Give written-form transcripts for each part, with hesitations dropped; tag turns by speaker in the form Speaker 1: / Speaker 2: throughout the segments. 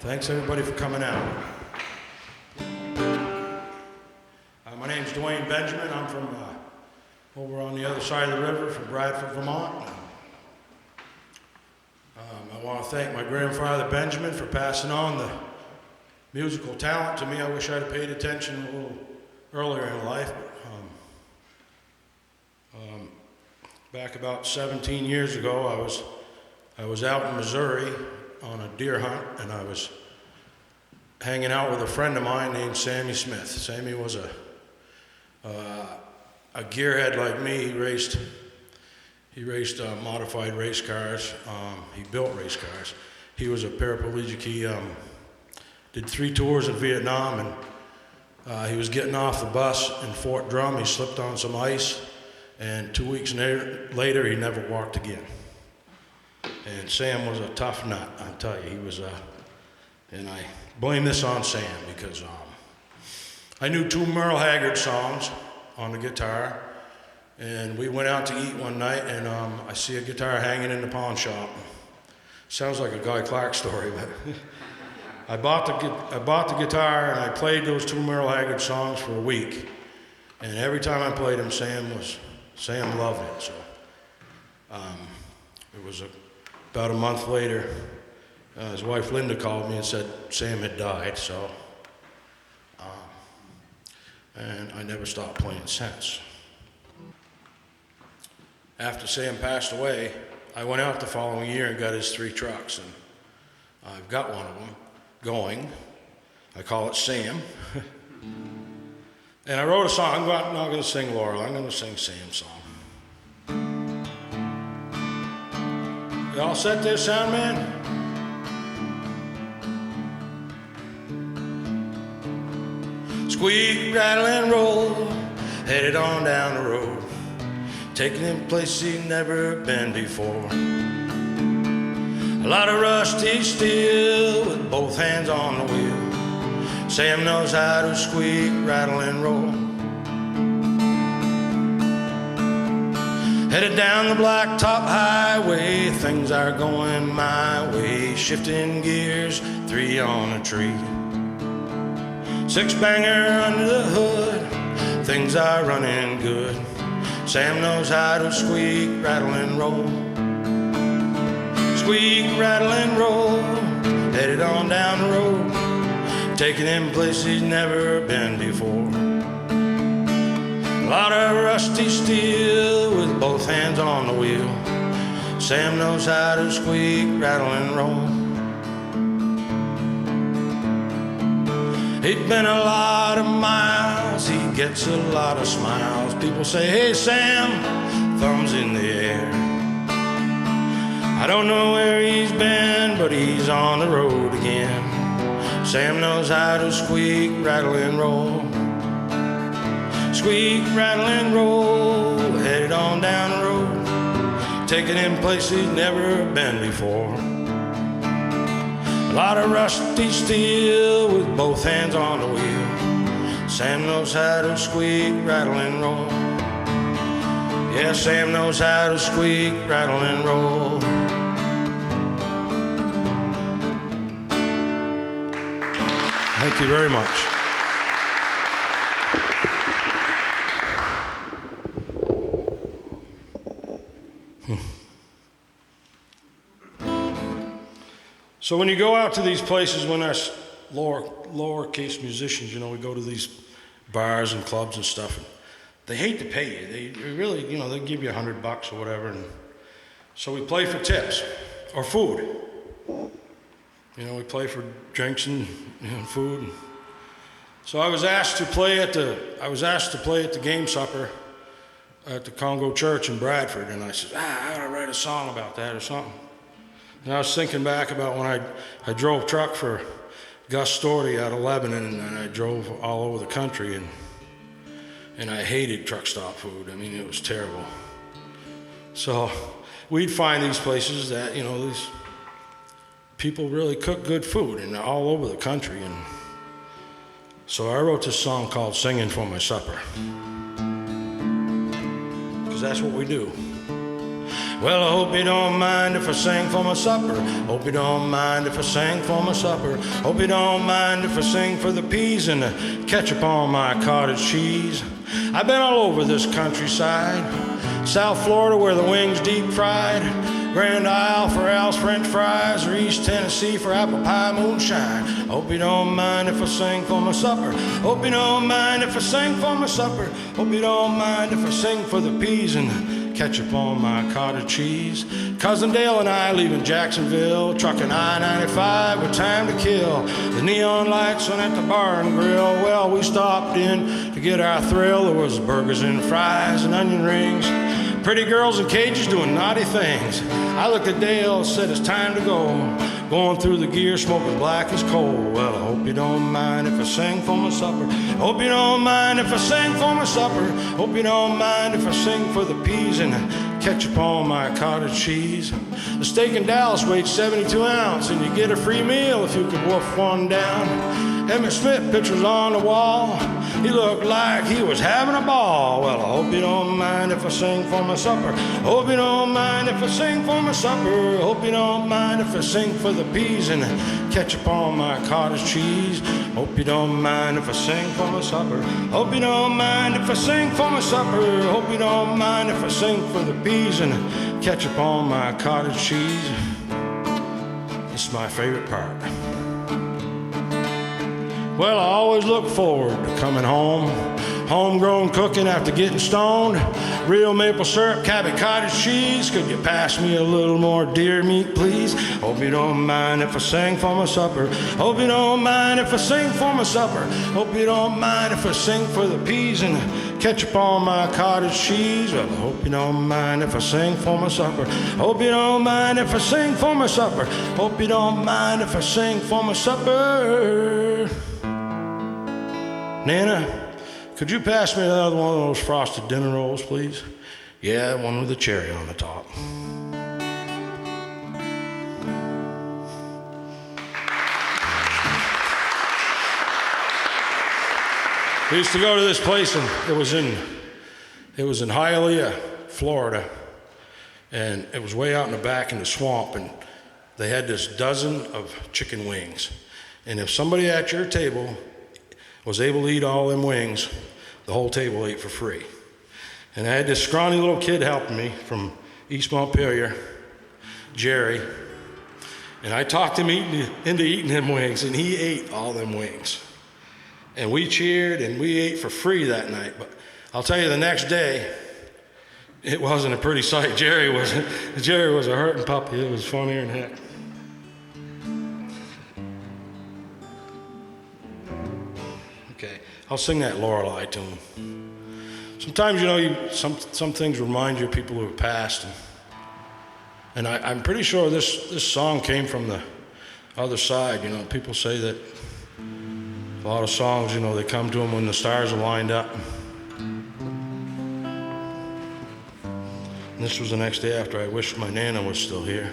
Speaker 1: Thanks everybody for coming out. My name's Dwayne Benjamin. I'm from over on the other side of the river from Bradford, Vermont. I want to thank my grandfather Benjamin for passing on the musical talent to me. I wish I'd have paid attention a little earlier in life. Back about 17 years ago, I was out in Missouri on a deer hunt, and I was hanging out with a friend of mine named Sammy Smith. Sammy was a gearhead like me. He raced modified race cars. He built race cars. He was a paraplegic. He did 3 tours in Vietnam, and he was getting off the bus in Fort Drum. He slipped on some ice, and 2 weeks later, he never walked again. And Sam was a tough nut, I tell you. He was and I blame this on Sam because I knew 2 Merle Haggard songs on the guitar, and we went out to eat one night, and I see a guitar hanging in the pawn shop. Sounds like a Guy Clark story, but I bought the guitar, and I played those 2 Merle Haggard songs for a week, and every time I played them, Sam loved it. So it was about a month later, his wife Linda called me and said Sam had died. So and I never stopped playing since. After Sam passed away, I went out the following year and got his 3 trucks, and I've got one of them going. I call it Sam. And I wrote a song. I'm not going to sing Laurel. I'm going to sing Sam's song. You all set there, sound man? Squeak, rattle, and roll, headed on down the road, taking him places he'd never been before. A lot of rusty steel with both hands on the wheel. Sam knows how to squeak, rattle, and roll. Headed down the blacktop highway, things are going my way. Shifting gears, 3 on a tree. 6-banger under the hood, things are running good. Sam knows how to squeak, rattle, and roll. Squeak, rattle, and roll, headed on down the road, taking him places he's never been before. A lot of rusty steel with both hands on the wheel. Sam knows how to squeak, rattle, and roll. He'd been a lot of miles, he gets a lot of smiles. People say, hey Sam, thumbs in the air. I don't know where he's been, but he's on the road again. Sam knows how to squeak, rattle, and roll. Squeak, rattle, and roll, headed on down the road, taking him places he's never been before. A lot of rusty steel with both hands on the wheel. Sam knows how to squeak, rattle, and roll. Yeah, Sam knows how to squeak, rattle, and roll. Thank you very much. So when you go out to these places, when us lowercase musicians, we go to these bars and clubs and stuff, and they hate to pay you. They really, they give you $100 or whatever, and so we play for tips or food. We play for drinks and food. So I was asked to play at the game supper at the Congo Church in Bradford, and I said, I ought to write a song about that or something. And I was thinking back about when I drove truck for Gus Storty out of Lebanon, and I drove all over the country, and I hated truck stop food. I mean, it was terrible. So we'd find these places that, these people really cook good food, and they're all over the country. And so I wrote this song called Singing for My Supper, because that's what we do. Well, I hope you don't mind if I sing for my supper. Hope you don't mind if I sing for my supper. Hope you don't mind if I sing for the peas and the ketchup on my cottage cheese. I've been all over this countryside. South Florida where the wings deep fried. Grand Isle for Al's French fries, or East Tennessee for apple pie moonshine. Hope you don't mind if I sing for my supper. Hope you don't mind if I sing for my supper. Hope you don't mind if I sing for the peas and the ketchup on my cottage cheese. Cousin Dale and I leaving Jacksonville, trucking I-95 with time to kill. The neon lights on at the bar and grill. Well, we stopped in to get our thrill. There was burgers and fries and onion rings. Pretty girls in cages doing naughty things. I looked at Dale, said it's time to go. Going through the gear, smoking black as coal. Well, I hope you don't mind if I sing for my supper. Hope you don't mind if I sing for my supper. Hope you don't mind if I sing for the peas and the ketchup on my cottage cheese. The steak in Dallas weighed 72 ounces, and you get a free meal if you could wolf one down. Emmett Smith pictures on the wall. He looked like he was having a ball. Well, I hope you don't mind if I sing for my supper. Hope you don't mind if I sing for my supper. Hope you don't mind if I sing for the peas and the ketchup on my cottage cheese. Hope you don't mind if I sing for my supper. Hope you don't mind if I sing for my supper. Hope you don't mind if I sing for the peas and the ketchup on my cottage cheese. This is my favorite part. Well, I always look forward to coming home. Homegrown cooking after getting stoned. Real maple syrup, Cabot cottage cheese. Could you pass me a little more deer meat, please? Hope you don't mind if I sing for my supper. Hope you don't mind if I sing for my supper. Hope you don't mind if I sing for the peas and the ketchup on my cottage cheese. Well, I hope you don't mind if I sing for my supper. Hope you don't mind if I sing for my supper. Hope you don't mind if I sing for my supper. Nana, could you pass me another one of those frosted dinner rolls, please? Yeah, one with the cherry on the top. We used to go to this place, and it was in Hialeah, Florida, and it was way out in the back in the swamp, and they had this dozen of chicken wings. And if somebody at your table was able to eat all them wings, the whole table ate for free. And I had this scrawny little kid helping me from East Montpelier, Jerry, and I talked him into eating them wings, and he ate all them wings. And we cheered, and we ate for free that night. But I'll tell you, the next day, it wasn't a pretty sight. Jerry was a hurting puppy. It was funnier than heck. Okay, I'll sing that Lorelei tune. Sometimes, some things remind you of people who have passed. And I'm pretty sure this song came from the other side. People say that a lot of songs, they come to them when the stars are lined up. And this was the next day after I wished my Nana was still here.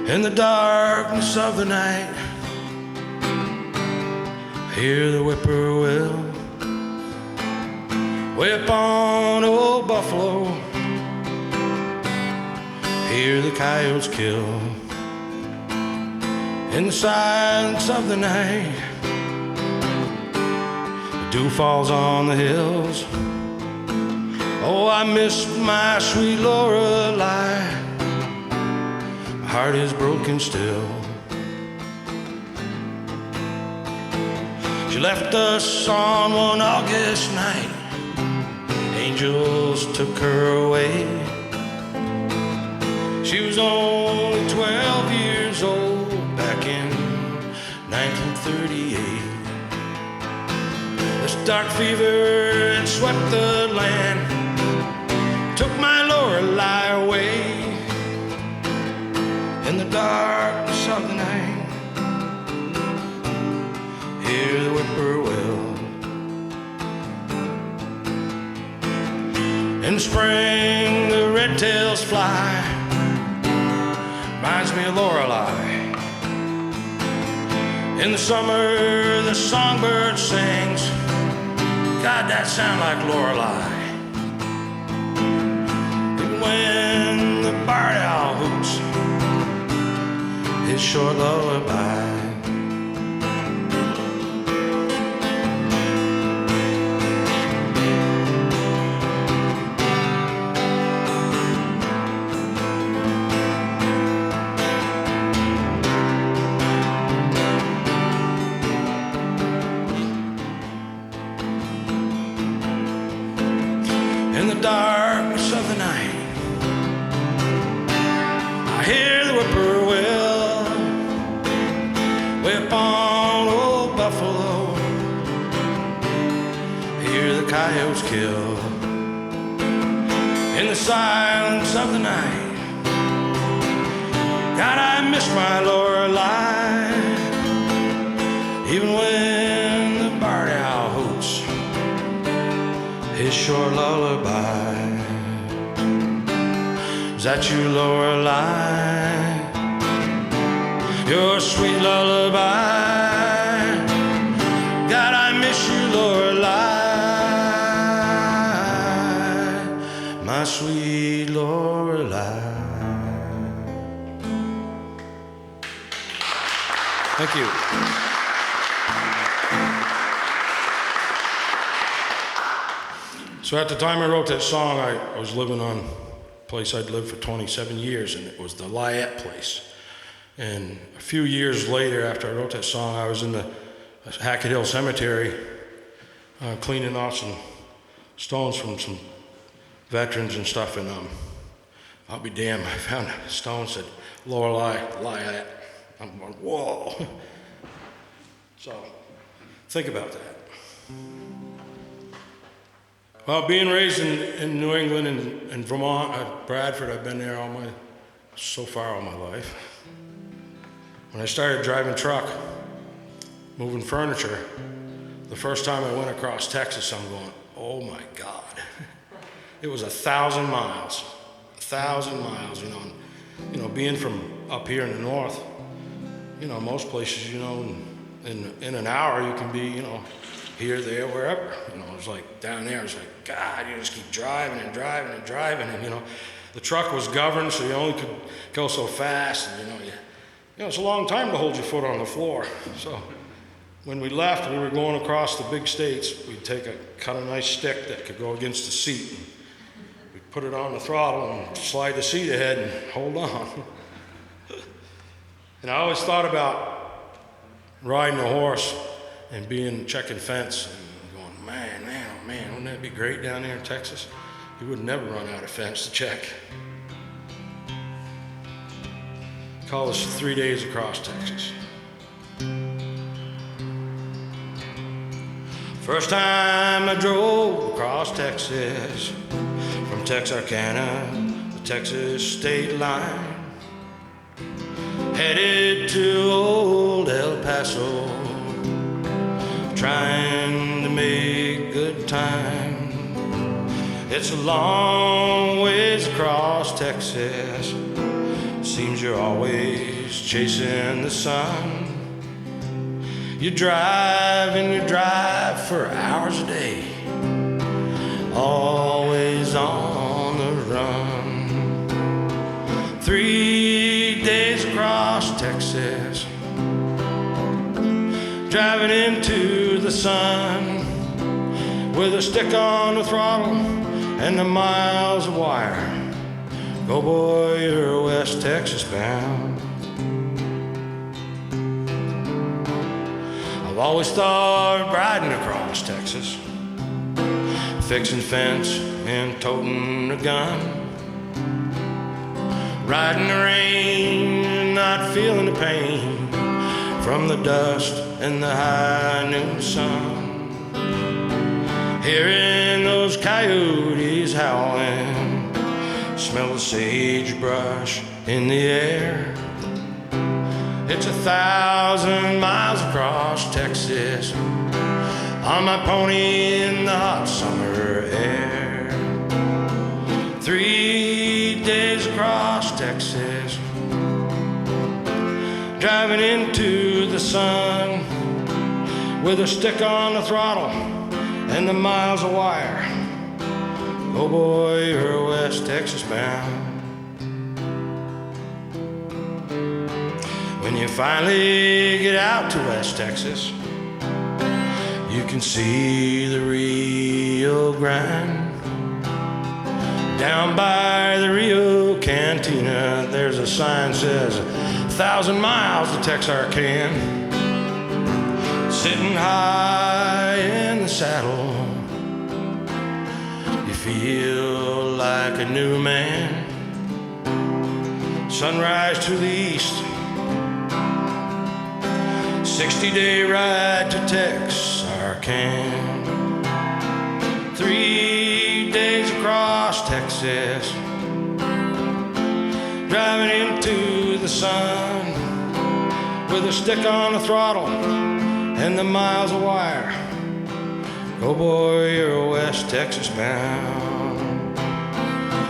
Speaker 1: In the darkness of the night, I hear the whippoorwill whip on old buffalo, hear the coyotes kill. In the silence of the night, the dew falls on the hills. Oh, I miss my sweet Lorelei. My heart is broken still. She left us on one August night. Angels took her away. She was only 12 years old back in 1938. This dark fever had swept the land, took my Lorelei away. In the darkness of the night, hear the whippoorwill. In spring, the red tails fly. Reminds me of Lorelei. In the summer, the songbird sings. God, that sound like Lorelei. Even when the barred owl hoots his short lullaby. In the darkness of the night, I hear the whippoorwill way upon old Buffalo. Hear the coyotes kill. In the silence of the night, God, I miss my Lorelei. Even when the barred owl hoots his short lullaby. Is that you, Lorelei? Your sweet lullaby. God, I miss you, Lorelei, my sweet Lorelei. Thank you. So at the time I wrote that song, I was living on a place I'd lived for 27 years, and it was the Lyette place. And a few years later, after I wrote that song, I was in the Hackett Hill Cemetery cleaning off some stones from some veterans and stuff, and I'll be damned, I found a stone that said Lorelei, Lyette. I'm going, whoa. So think about that. Well, being raised in New England and Vermont, Bradford, I've been there so far all my life. When I started driving truck, moving furniture, the first time I went across Texas, I'm going, oh my God. It was 1,000 miles, 1,000 miles, you know, being from up here in the north, you know, most places, you know, in an hour you can be, here, there, wherever. It was like down there, it's like, God, you just keep driving and driving and driving. And, the truck was governed, so you only could go so fast. And, it's a long time to hold your foot on the floor. So when we left, we were going across the big states, we'd cut a nice stick that could go against the seat. And we'd put it on the throttle and slide the seat ahead and hold on. And I always thought about riding a horse and checking fence and going, man, wouldn't that be great down there in Texas? You would never run out of fence to check. Call us 3 days across Texas. First time I drove across Texas, from Texarkana, the Texas state line, headed to old El Paso, trying to make good time. It's a long ways across Texas. Seems you're always chasing the sun. You drive and you drive for hours a day, always on the run. 3 days across Texas, driving into the sun, with a stick on the throttle and the miles of wire. Go boy, you're West Texas bound. I've always thought riding across Texas, fixing fence and toting a gun, riding the rain and not feeling the pain from the dust and the high noon sun. Hearing those coyotes howling, smell the sagebrush in the air. It's 1,000 miles across Texas, on my pony in the hot summer air. 3 days across Texas, driving into the sun, with a stick on the throttle and the miles of wire. Oh boy, you're West Texas bound. When you finally get out to West Texas, you can see the Rio Grande. Down by the Rio Cantina, there's a sign that says 1,000 miles to Texarkana. Sitting high in the saddle, you feel like a new man. Sunrise to the east, 60-day ride to Texarkana. 3 days across Texas, driving into the sun with a stick on the throttle and the miles of wire. Oh boy, you're West Texas bound.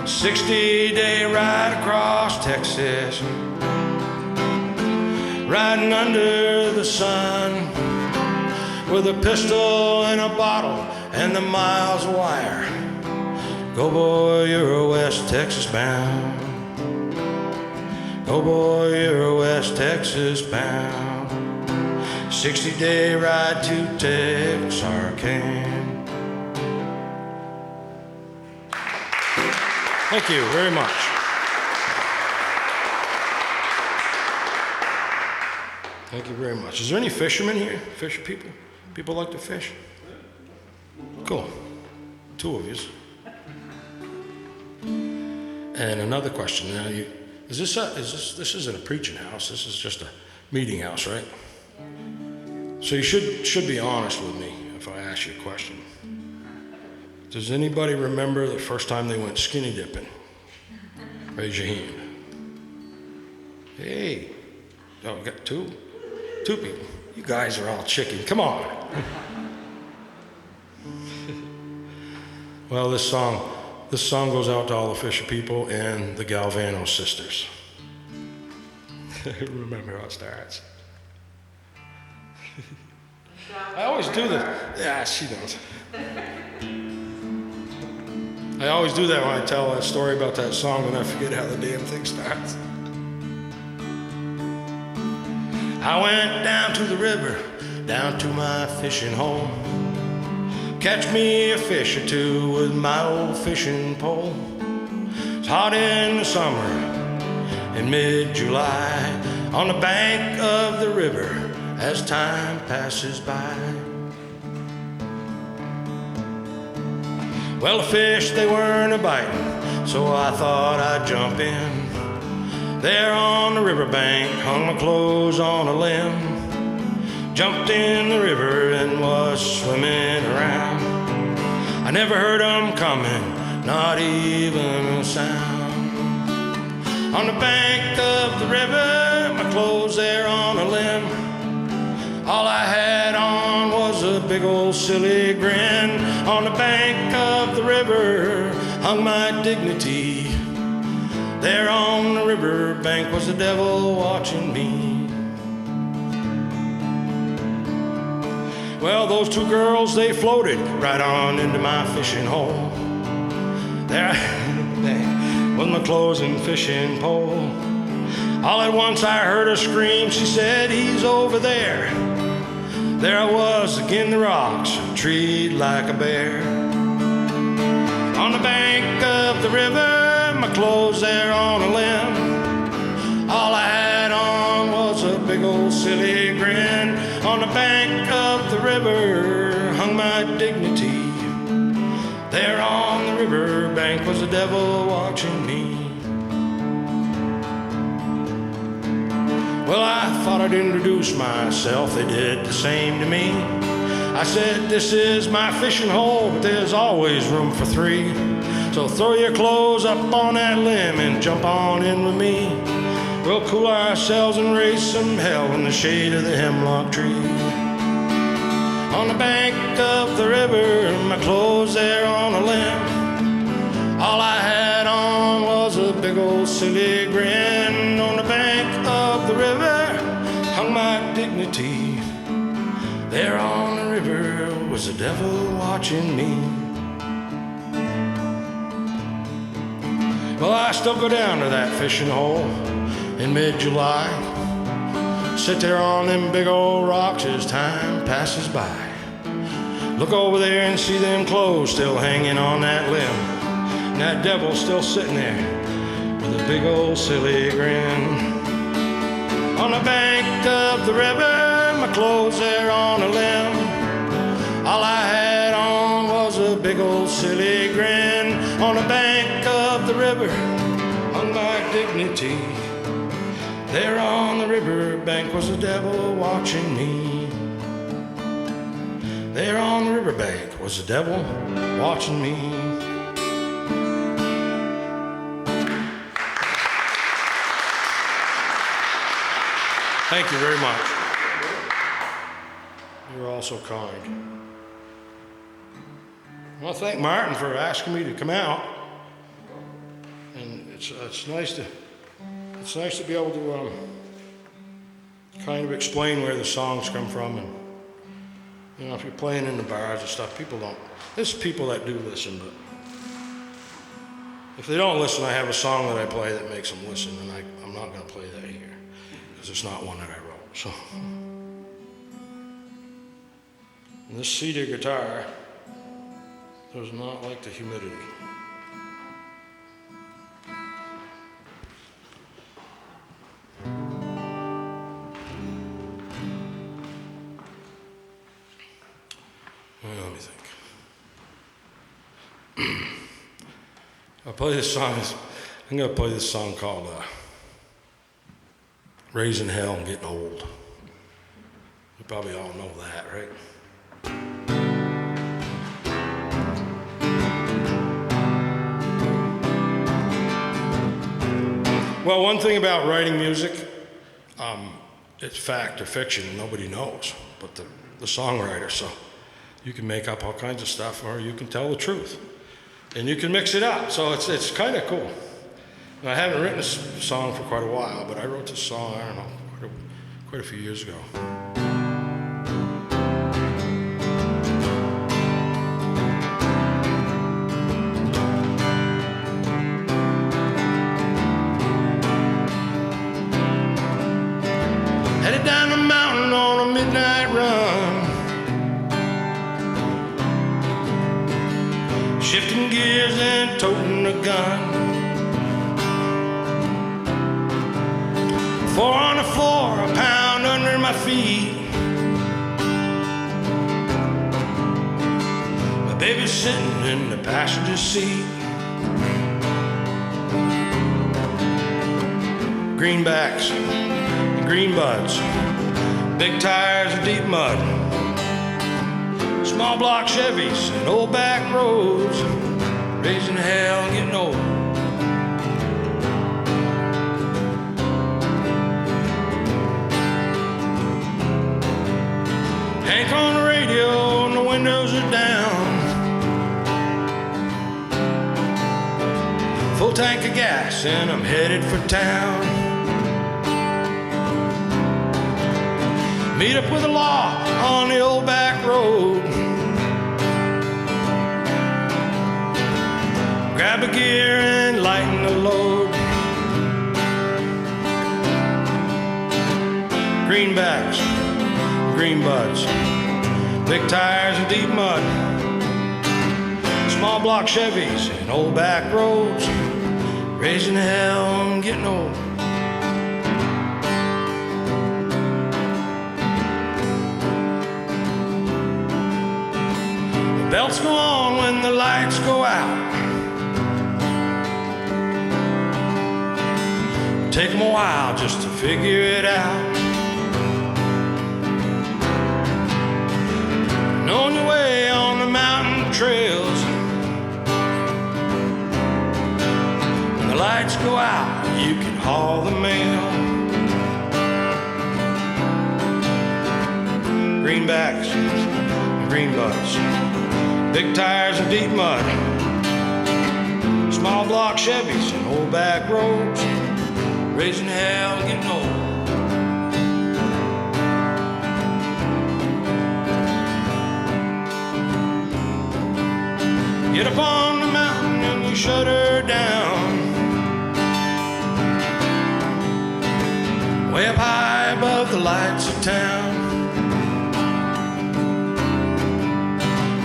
Speaker 1: 60-day ride across Texas, riding under the sun with a pistol and a bottle and the miles of wire. Go boy, you're West Texas bound. Go boy, you're West Texas bound. 60-day ride to Texarkana. Thank you very much. Thank you very much. Is there any fishermen here? Fish people? People like to fish? Cool. 2 of yous. And another question. Now, this isn't a preaching house. This is just a meeting house, right? So you should be honest with me if I ask you a question. Does anybody remember the first time they went skinny dipping? Raise your hand. Hey. Oh, we got 2 people. You guys are all chicken. Come on. Well, this song goes out to all the Fisher people and the Galvano sisters. Remember how it starts. I always do that. Yeah, she knows. I always do that when I tell that story about that song, and I forget how the damn thing starts. I went down to the river, down to my fishing hole. Catch me a fish or 2 with my old fishing pole. It's hot in the summer, in mid-July, on the bank of the river as time passes by. Well, the fish, they weren't a-biting, so I thought I'd jump in. There on the riverbank, hung my clothes on a limb, jumped in the river and was swimming around. I never heard 'em coming, not even a sound. On the bank of the river, my clothes there on a limb, all I had on was a big old silly grin. On the bank of the river hung my dignity. There on the river bank was the devil watching me. Well, those 2 girls, they floated right on into my fishing hole. There was my clothes and fishing pole. All at once I heard her scream. She said, "He's over there." There I was again the rocks, treed like a bear. On the bank of the river, my clothes there on a limb, all I had on was a big old silly grin. On the bank of the river hung my dignity. There on the river bank was the devil watching me. Well, I thought I'd introduce myself. They did the same to me. I said, "This is my fishing hole, but there's always room for 3. So throw your clothes up on that limb and jump on in with me. We'll cool ourselves and raise some hell in the shade of the hemlock tree." On the bank of the river, my clothes there on a limb, all I had on was a big old silly grin. On the bank of the river hung my dignity. There on was the devil watching me. Well, I still go down to that fishing hole in mid-July. Sit there on them big old rocks as time passes by. Look over there and see them clothes still hanging on that limb. And that devil still sitting there with a big old silly grin. On the bank of the river, my clothes there on a limb. All I had on was a big old silly grin. On the bank of the river hung my dignity. There on the river bank was the devil watching me. There on the river bank was the devil watching me. Thank you very much. You're all so kind. I want to thank Martin for asking me to come out, and it's nice to be able to kind of explain where the songs come from, and you know, if you're playing in the bars and stuff, people don't. There's people that do listen, but if they don't listen, I have a song that I play that makes them listen, and I'm not going to play that here because it's not one that I wrote. So, and this cedar guitar does not like the humidity. Well, let me think. I'll play this song. I'm going to play this song called Raising Hell and Getting Old. You probably all know that, right? Well, one thing about writing music, it's fact or fiction, nobody knows but the songwriter. So you can make up all kinds of stuff, or you can tell the truth, and you can mix it up. So it's kind of cool. I haven't written a song for quite a while, but I wrote this song, I don't know, quite a few years ago. Headed down the mountain on a midnight run, shifting gears and toting a gun. 4 on the floor, a pound under my feet. My baby's sitting in the passenger seat. Greenbacks and green buds, big tires and deep mud, small block Chevys and old back roads, raising hell and getting old. Hank on the radio and the windows are down, full tank of gas and I'm headed for town. Meet up with the law on the old back road, grab a gear and lighten the load. Greenbacks, green buds, big tires and deep mud, small block Chevys and old back roads, raising hell and getting old. The belts go on when the lights go out. Take them a while just to figure it out. And on your way on the mountain trails, when the lights go out, you can haul the mail. Greenbacks, green buds, big tires and deep mud, small block Chevys and old back roads, raising hell, getting old. Get up on the mountain and you shut her down. Way up high above the lights of town.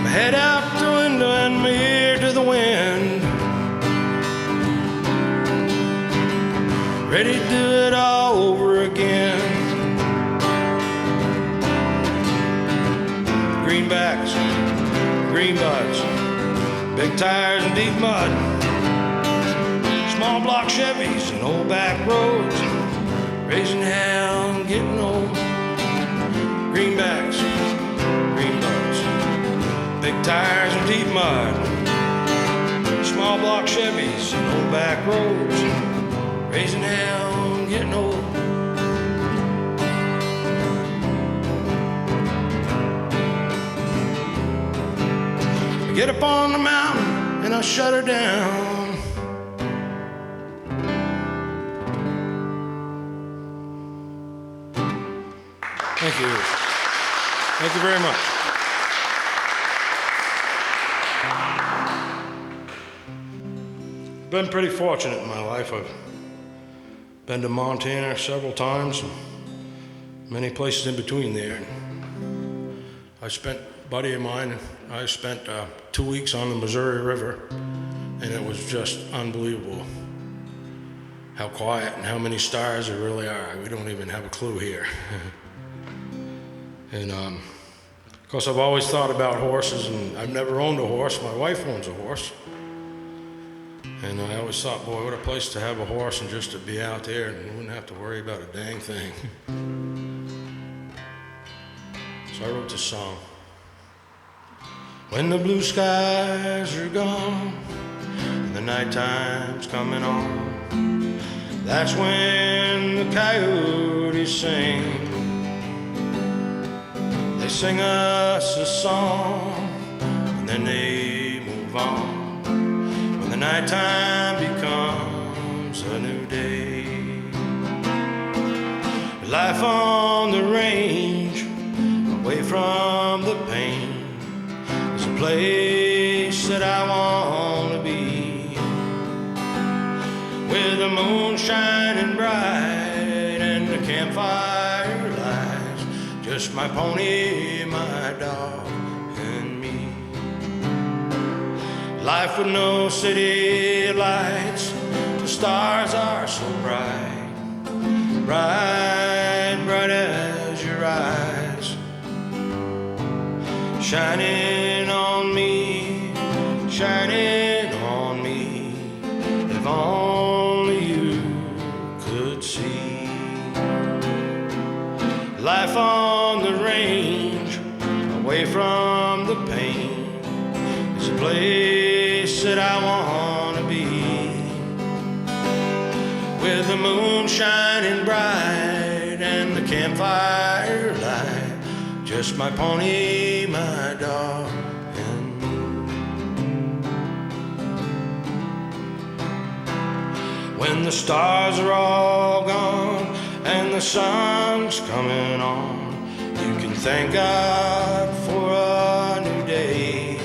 Speaker 1: My head out the window and my ear to the wind. Ready to do it all over again. Greenbacks, green buds, big tires and deep mud, small block Chevys and old back roads, raising hell and getting old. Greenbacks, green buds, big tires and deep mud, small block Chevys and old back roads, raising hell and getting old. I get up on the mountain and I shut her down. Thank you. Thank you very much. Been pretty fortunate in my life. I've been to Montana several times and many places in between there. I spent, a buddy of mine, I spent 2 weeks on the Missouri River, and it was just unbelievable how quiet and how many stars there really are. We don't even have a clue here. And of course, I've always thought about horses, and I've never owned a horse. My wife owns a horse. And I always thought, boy, what a place to have a horse and just to be out there and you wouldn't have to worry about a dang thing. So I wrote this song. When the blue skies are gone and the nighttime's coming on, that's when the coyotes sing. They sing us a song and then they move on. When the nighttime becomes a new day. Life on the range, away from the pain, is a place that I want to be. With the moon shining bright and the campfire lights, just my pony, my dog, and me. Life with no city lights, the stars are so bright, bright, bright as your eyes, shining on me, shining on me. If only you could see. Life on the range, away from the pain, is a place that I want to be. With the moon shining bright and the campfire light, just my pony, my dog, and me. When the stars are all gone and the sun's coming on, you can thank God for a new day.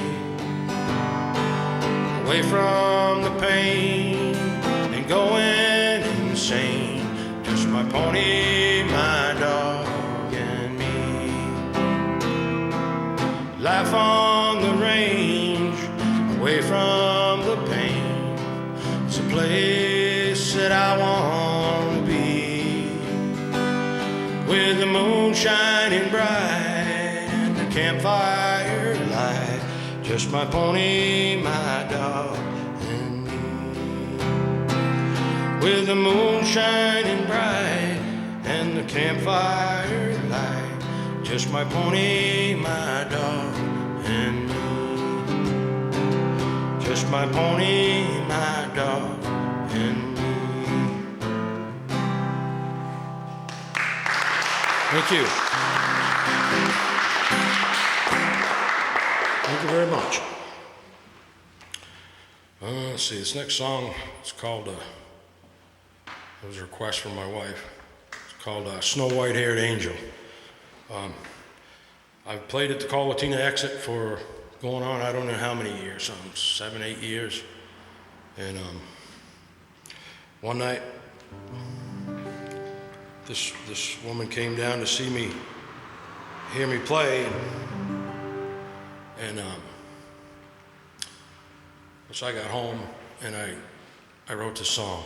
Speaker 1: Away from the pain and going insane, just my pony, my dog, and me. Life on the range, away from the pain, it's a place that I want to be. With the moon shining bright and the campfire light, just my pony, my dog, and me. With the moon shining bright and the campfire light, just my pony, my dog, and me. Just my pony, my dog, and me. Thank you. Thank you very much. Let's see, this next song is called, it was a request from my wife. It's called Snow White Haired Angel. I've played at the Colatina exit for going on, I don't know how many years, 7, 8 years. And one night, this woman came down to see me, hear me play, and so I got home and I wrote this song.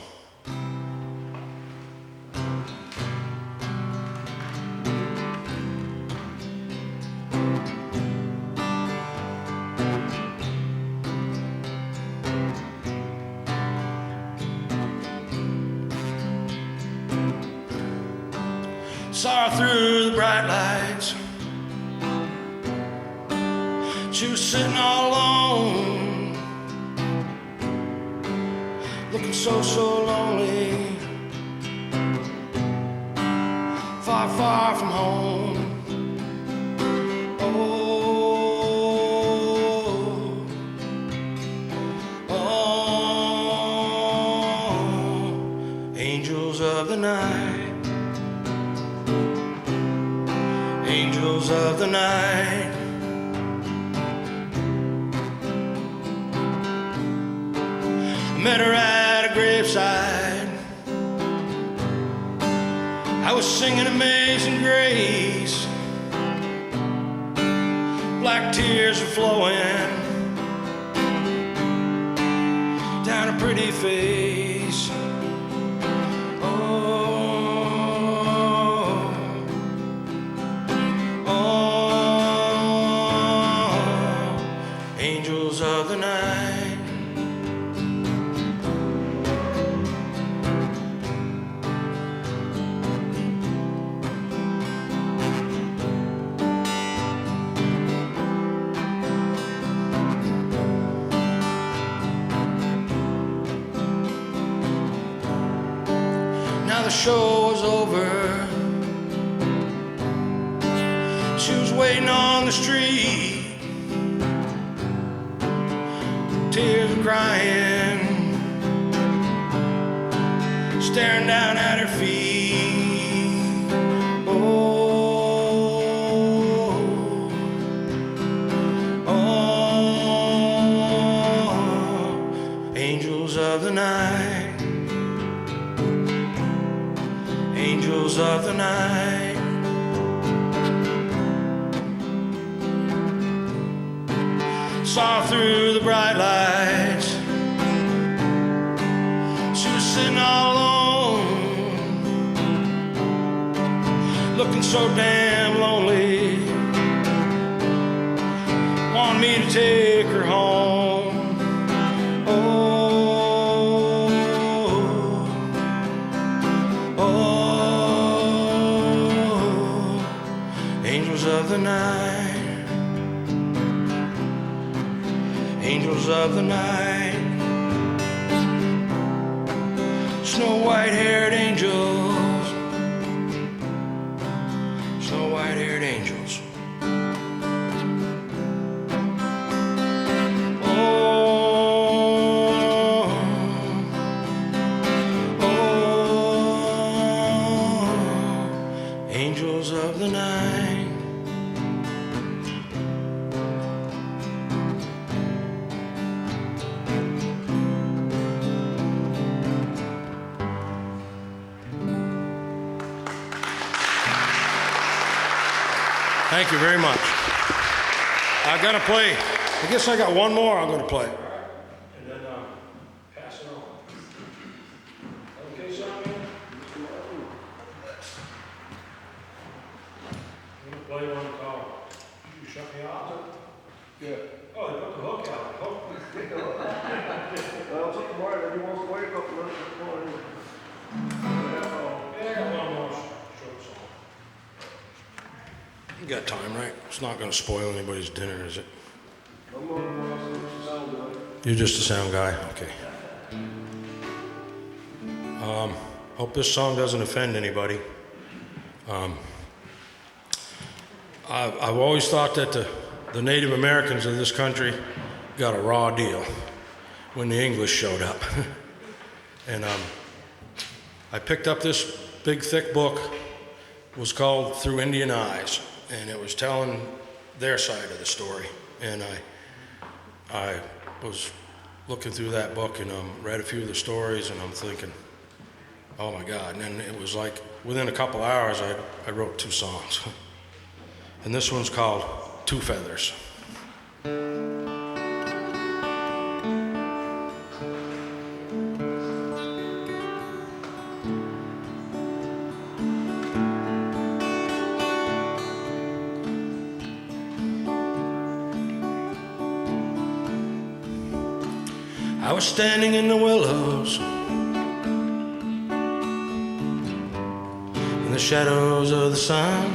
Speaker 1: Saw her through the bright lights. She was sitting all alone, looking so lonely, far, far from home. Oh, angels of the night. Angels of the night, met her at a graveside. I was singing Amazing Grace. Black tears were flowing down her pretty face. Angels of the night. Now the show was over. She was waiting on the street. Tears were crying, staring down at her feet. Oh, oh, angels of the night, angels of the night. Saw through the bright lights. She was sitting all alone, looking so damn lonely. Wanted me to take her home. Oh, oh, angels of the night. Angels of the night, snow white-haired angels, snow white-haired angels. Oh, oh, angels of the night. Thank you very much. I'm gonna play, I guess I got one more I'm gonna play. And then pass it on. Okay, Simon? I'm gonna play one called, you shut me off? Yeah. Oh, they put the hook out. Hook.
Speaker 2: Well, it's up to Martin, if he wants to wait a couple minutes before.
Speaker 1: Yeah, I got one more short song. You got time, right? It's not going to spoil anybody's dinner, is it?
Speaker 2: I'm going to sound guy.
Speaker 1: You're just a sound guy? Okay. Hope this song doesn't offend anybody. I've always thought that the Native Americans of this country got a raw deal when the English showed up. And I picked up this big, thick book. It was called Through Indian Eyes, and it was telling their side of the story. And I was looking through that book and read a few of the stories, and I'm thinking, oh my God. And then it was like within a couple hours, I wrote 2 songs. And this one's called Two Feathers. I was standing in the willows in the shadows of the sun,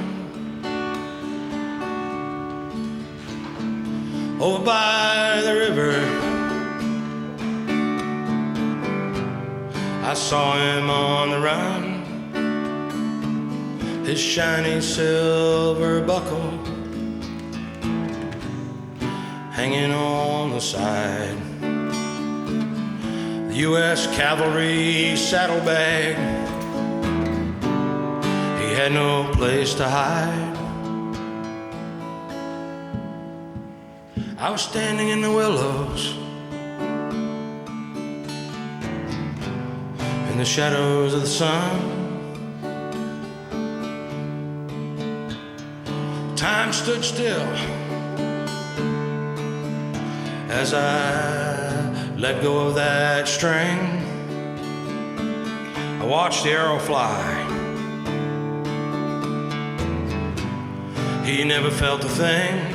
Speaker 1: over by the river. I saw him on the run, his shiny silver buckle hanging on the side. U.S. Cavalry saddlebag, he had no place to hide. I was standing in the willows in the shadows of the sun. Time stood still as I let go of that string. I watched the arrow fly. He never felt a thing.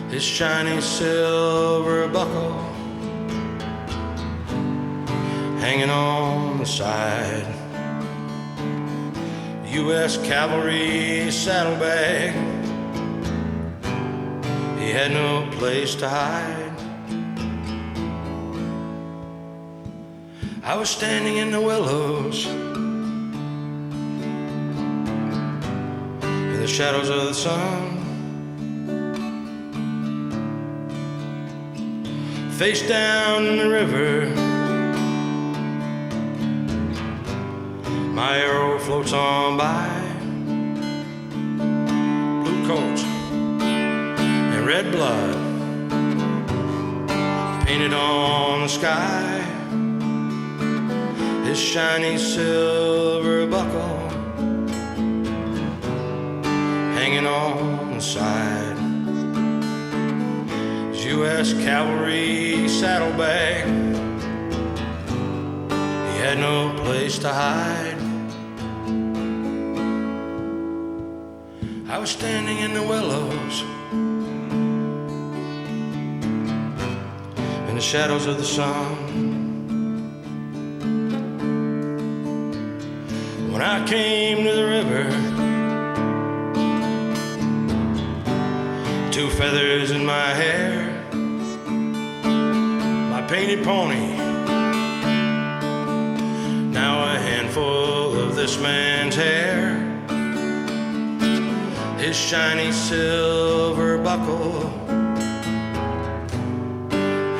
Speaker 1: His shiny silver buckle hanging on the side. U.S. Cavalry saddlebag, he had no place to hide. I was standing in the willows in the shadows of the sun, face down in the river. My arrow floats on by, blue coat and red blood painted on the sky. His shiny silver buckle hanging on the side. His U.S. Cavalry saddlebag, he had no place to hide. I was standing in the willows in the shadows of the sun. When I came to the river, 2 feathers in my hair, my painted pony, now a handful of this man's hair, his shiny silver buckle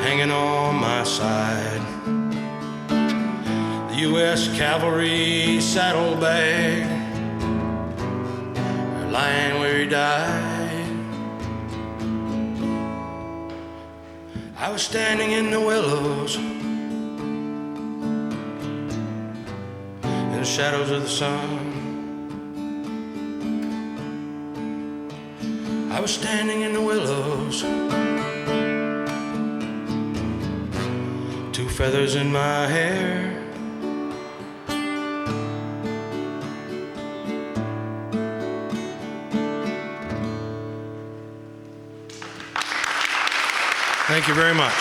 Speaker 1: hanging on my side. U.S. Cavalry saddlebag, lying where he died. I was standing in the willows in the shadows of the sun. I was standing in the willows, 2 feathers in my hair. Thank you very much.